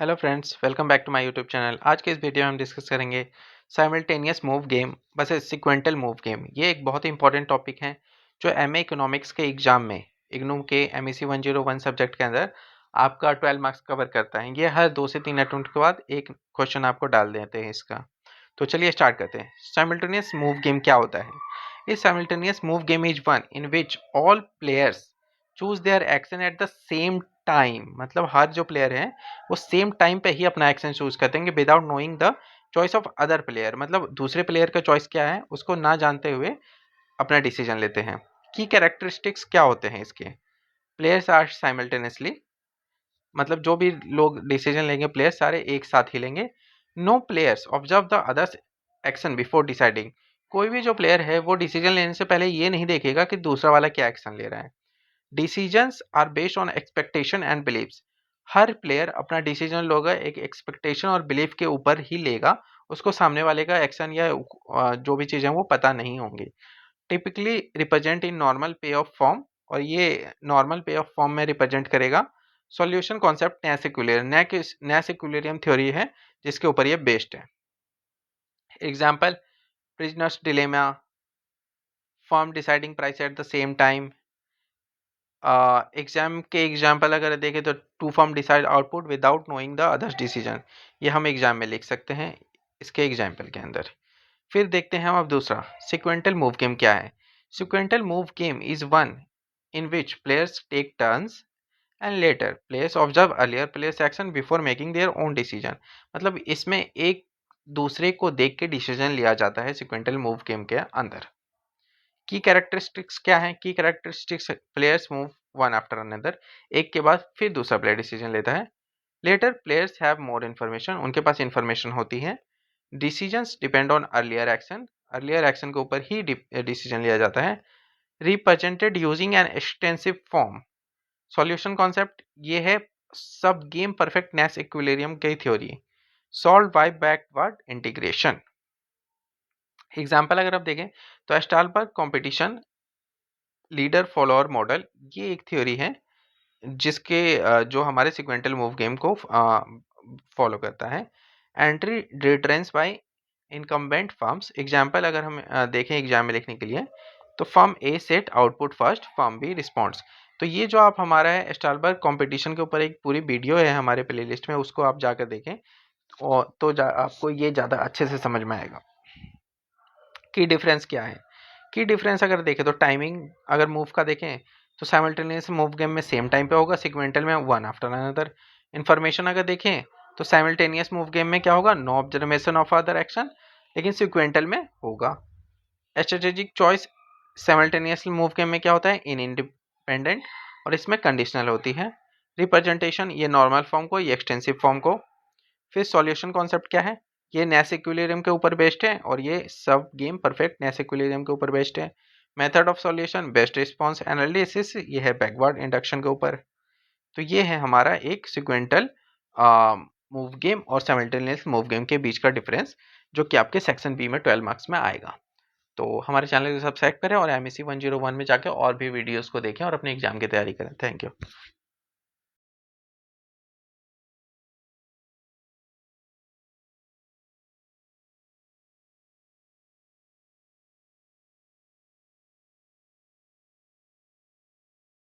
Hello friends, welcome back to my YouTube channel. आज के इस वीडियो में हम डिस्कस करेंगे simultaneous move game versus sequential move game. ये एक बहुत ही इंपॉर्टेंट टॉपिक है जो एमए इकोनॉमिक्स के एग्जाम में इग्नू के एमएसी 101 सब्जेक्ट के अंदर आपका 12 मार्क्स कवर करता है। ये हर 2 से 3 अटेम्प्ट के बाद एक क्वेश्चन आपको डाल देते हैं इसका। तो चलिए स्टार्ट करते हैं। साइमल्टेनियस मूव गेम क्या होता है? इस simultaneous move game is one in which all players choose their action at the same time. मतलब हर जो प्लेयर है वो सेम टाइम पे ही अपना एक्शन चूज करते हैं without knowing the choice of other player. मतलब दूसरे प्लेयर का चॉइस क्या है उसको ना जानते हुए अपना डिसीजन लेते हैं। की कैरेक्टरिस्टिक्स क्या होते हैं इसके? प्लेयर्स आर साइमल्टेनियसली, मतलब जो भी लोग डिसीजन लेंगे प्लेयर सारे एक साथ ही लेंगे। No players observe the others action before deciding. कोई भी जो प्लेयर है वो डिसीजन लेने से पहले ये नहीं देखेगा कि दूसरा वाला क्या एक्शन ले रहा है। Decisions are based on expectation and beliefs. हर प्लेयर अपना डिसीजन लोगा एक एक्सपेक्टेशन और बिलीफ के ऊपर ही लेगा। उसको सामने वाले का एक्शन या जो भी चीज़ें वो पता नहीं होंगी। Typically represent in normal pay off form, और ये नॉर्मल पे ऑफ फॉर्म में रिप्रेजेंट करेगा। सॉल्यूशन कॉन्सेप्ट नया सेक्युलर नया सेक्युलरियम थ्योरी है जिसके ऊपर ये बेस्ड है। Example prisoners dilemma, form deciding price at the same time. Exam के एग्जाम्पल अगर देखें तो two form decide output without knowing the others decision. ये हम एग्जाम में लिख सकते हैं इसके एग्जाम्पल के अंदर। फिर देखते हैं हम अब दूसरा सिक्वेंटल मूव गेम क्या है। Sequential move game is one in which players take turns and later players observe earlier players action before making their own decision. मतलब इसमें एक दूसरे को देख के डिसीजन लिया जाता है सिक्वेंटल मूव गेम के अंदर। की कैरेक्टरिस्टिक्स क्या है? की characteristics players move one after another, एक के बाद फिर दूसरा प्लेयर डिसीजन लेता है। Later players have more information, उनके पास इन्फॉर्मेशन होती है। Decisions depend on earlier action के ऊपर ही डिसीजन लिया जाता है। Represented using an extensive form. Solution concept ये है subgame perfectness equilibrium की थ्योरी। Solve by backward integration. Example अगर आप देखें तो Stackelberg competition leader follower model, ये एक थ्योरी है जिसके जो हमारे सिक्वेंटल मूव गेम को फॉलो करता है। Entry deterrence by incumbent firms. Example अगर हम देखें एग्जाम में लिखने के लिए तो firm A set output first, firm B responds. तो ये जो आप हमारा है स्टालबर्ग कंपटीशन के ऊपर एक पूरी वीडियो है हमारे प्लेलिस्ट में, उसको आप जाकर देखें और तो आपको ये ज़्यादा अच्छे से समझ में आएगा। की डिफरेंस क्या है? की डिफरेंस अगर देखें तो टाइमिंग अगर मूव का देखें तो साइमल्टेनियस मूव गेम में सेम टाइम पे होगा, सिक्वेंटल में वन आफ्टर अनदर। इन्फॉर्मेशन अगर देखें तो साइमल्टेनियस मूव गेम में क्या होगा? No observation of other action, लेकिन सिक्वेंटल में होगा। Strategic choice simultaneous move game में क्या होता है? इन इंडिपेंडेंट, और इसमें कंडीशनल होती है। रिप्रेजेंटेशन ये नॉर्मल फॉर्म को, ये एक्सटेंसिव फॉर्म को। फिर सॉल्यूशन कॉन्सेप्ट क्या है? ये नैश इक्विलिब्रियम के ऊपर बेस्ड है, और ये सब गेम परफेक्ट नैश इक्विलिब्रियम के ऊपर बेस्ड है। Method of solution best response analysis, ये है बैकवर्ड इंडक्शन के ऊपर। तो ये है हमारा एक सिक्वेंटल मूव गेम और साइमल्टेनियस मूव गेम के बीच का डिफरेंस, जो कि आपके सेक्शन बी में 12 मार्क्स में आएगा। तो हमारे चैनल को सब्सक्राइब करें और एमएससी 101 में जाकर और भी वीडियोस को देखें और अपने एग्जाम की तैयारी करें। Thank you.